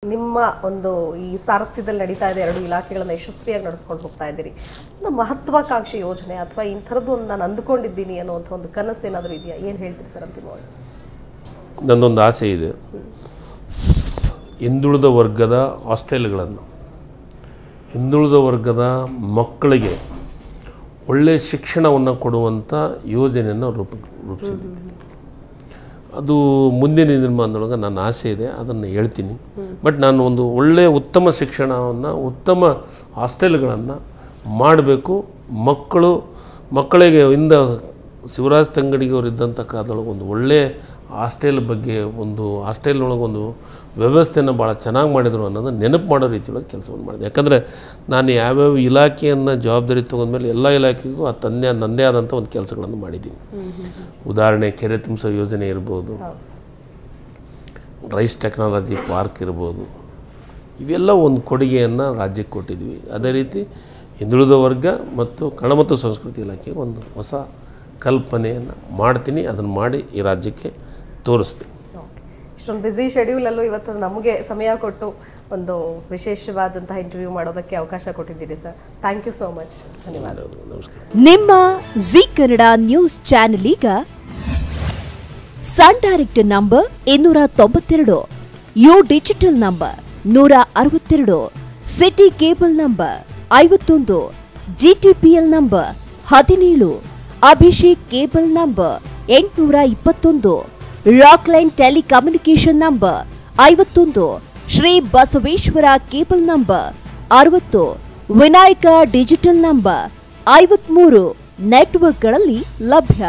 ನಿಮ್ಮ ಒಂದು ಈ ಸಾರಥ್ಯದಲ್ಲಿ ನಡೀತಾ ಇದೆ ಎರಡು ಇಲಾಖೆಗಳನ್ನು ಯಶಸ್ವಿಯಾಗಿ ನಡೆಸ್ಕೊಂಡು ಹೋಗ್ತಾ ಇದ್ದೀರಿ. ಒಂದು ಮಹತ್ವಾಕಾಂಕ್ಷಿ ಯೋಜನೆ ಅಥವಾ ಇಂಥರದ್ದು ಒಂದು ನಾನು ಅಂದುಕೊಂಡಿದ್ದೀನಿ ಅನ್ನೋಂಥ ಒಂದು ಕನಸು ಏನಾದರೂ ಇದೆಯಾ? ಏನು ಹೇಳ್ತೀರಿ ಸರ್ ಅಂತಿಮವಾಗಿ? ನನ್ನೊಂದು ಆಸೆ ಇದೆ, ಹಿಂದುಳಿದ ವರ್ಗದ ಹಾಸ್ಟೆಲ್ಗಳನ್ನು, ಹಿಂದುಳಿದ ವರ್ಗದ ಮಕ್ಕಳಿಗೆ ಒಳ್ಳೆಯ ಶಿಕ್ಷಣವನ್ನು ಕೊಡುವಂಥ ಯೋಜನೆಯನ್ನು ರೂಪಿಸಿದ್ದೀನಿ. ಅದು ಮುಂದಿನ ದಿನಮಾನದೊಳಗೆ ನನ್ನ ಆಸೆ ಇದೆ, ಅದನ್ನು ಹೇಳ್ತೀನಿ. ಬಟ್ ನಾನು ಒಂದು ಒಳ್ಳೆಯ ಉತ್ತಮ ಶಿಕ್ಷಣವನ್ನು, ಉತ್ತಮ ಹಾಸ್ಟೆಲ್ಗಳನ್ನು ಮಾಡಬೇಕು. ಮಕ್ಕಳಿಗೆ ಶಿವರಾಜ್ ತಂಗಡಿಗವರು ಇದ್ದಂಥ ಕಾಲದೊಳಗೆ ಒಂದು ಒಳ್ಳೆಯ ಹಾಸ್ಟೆಲ್ ಬಗ್ಗೆ, ಒಂದು ಹಾಸ್ಟೆಲ್ನೊಳಗೆ ಒಂದು ವ್ಯವಸ್ಥೆಯನ್ನು ಭಾಳ ಚೆನ್ನಾಗಿ ಮಾಡಿದರು ಅನ್ನೋದನ್ನು ನೆನಪು ಮಾಡೋ ರೀತಿಯೊಳಗೆ ಕೆಲಸವನ್ನು ಮಾಡಿದೆ. ಯಾಕಂದರೆ ನಾನು ಯಾವ್ಯಾವ ಇಲಾಖೆಯನ್ನು ಜವಾಬ್ದಾರಿ ತೊಗೊಂಡ್ಮೇಲೆ ಎಲ್ಲ ಇಲಾಖೆಗೂ ನನ್ನದೇ ಆದಂಥ ಒಂದು ಕೆಲಸಗಳನ್ನು ಮಾಡಿದ್ದೀನಿ. ಉದಾಹರಣೆ, ಕೆರೆ ತುಂಬಿಸೋ ಯೋಜನೆ ಇರ್ಬೋದು, ರೈಸ್ ಟೆಕ್ನಾಲಜಿ ಪಾರ್ಕ್ ಇರ್ಬೋದು, ಇವೆಲ್ಲ ಒಂದು ಕೊಡುಗೆಯನ್ನು ರಾಜ್ಯಕ್ಕೆ ಕೊಟ್ಟಿದ್ವಿ. ಅದೇ ರೀತಿ ಹಿಂದುಳಿದ ವರ್ಗ ಮತ್ತು ಕನ್ನಡ ಮತ್ತು ಸಂಸ್ಕೃತಿ ಇಲಾಖೆಗೆ ಒಂದು ಹೊಸ ಕಲ್ಪನೆಯನ್ನು ಮಾಡ್ತೀನಿ. ಅದನ್ನು ಮಾಡಿ ಈ ರಾಜ್ಯಕ್ಕೆ ತೋರಿಸ್ತೀನಿ. ಇಷ್ಟೊಂದು ಬ್ಯುಸಿ ಶೆಡ್ಯೂಲಲ್ಲೂ ಇವತ್ತು ನಮಗೆ ಸಮಯ ಕೊಟ್ಟು ಒಂದು ವಿಶೇಷವಾದಂತಹ ಇಂಟರ್ವ್ಯೂ ಮಾಡೋದಕ್ಕೆ ಅವಕಾಶ ಕೊಟ್ಟಿದ್ದೀರಿ sir. Thank you so much. ಧನ್ಯವಾದಗಳು. ನಮಸ್ಕಾರ. ನಿಮ್ಮ ಜಿ ಕನ್ನಡ ನ್ಯೂಸ್ ಚಾನೆಲ್ ಈಗ Sun direct number 292, U digital number 162, city cable number 51, GTPL number 17, Abhishek cable number 821, Rockline telecommunication number 51, Shri Basaveshwara cable number 60, Vinayaka digital number 53 ನೆಟ್ವರ್ಕ್ಗಳಲ್ಲಿ ಲಭ್ಯ.